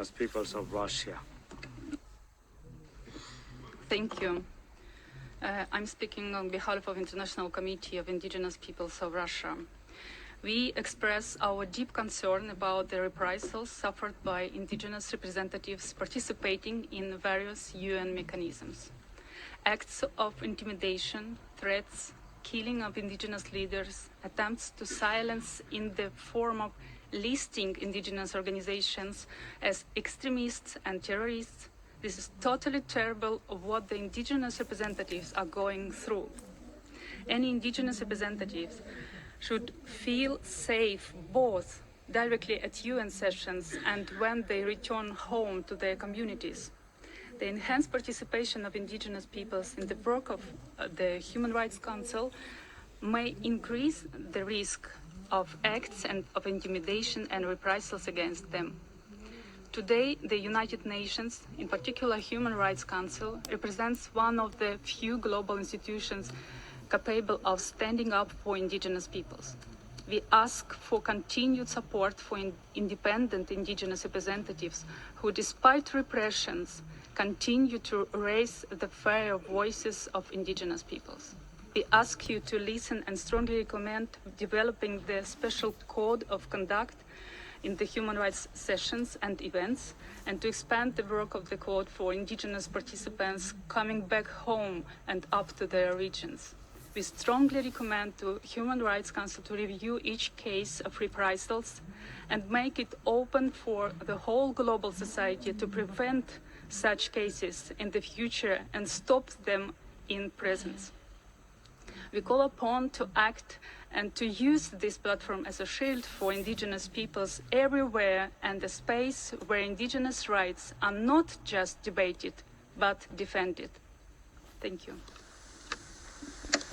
Indigenous peoples of Russia. Thank you. I'm speaking on behalf of International Committee of Indigenous Peoples of Russia. We express our deep concern about the reprisals suffered by indigenous representatives participating in various UN mechanisms. Acts of intimidation, threats, killing of indigenous leaders, attempts to silence in the form of listing indigenous organizations as extremists and terrorists. This is totally terrible of what the indigenous representatives are going through. Any indigenous representatives should feel safe both directly at UN sessions and when they return home to their communities. The enhanced participation of indigenous peoples in the work of the Human Rights Council may increase the risk of acts and of intimidation and reprisals against them. Today, the United Nations, in particular Human Rights Council, represents one of the few global institutions capable of standing up for indigenous peoples. We ask for continued support for independent indigenous representatives who, despite repressions, continue to raise the fair voices of indigenous peoples. We ask you to listen and strongly recommend developing the special code of conduct in the human rights sessions and events, and to expand the work of the code for indigenous participants coming back home and up to their regions. We strongly recommend to Human Rights Council to review each case of reprisals and make it open for the whole global society to prevent such cases in the future and stop them in present. We call upon to act and to use this platform as a shield for indigenous peoples everywhere and a space where indigenous rights are not just debated, but defended. Thank you.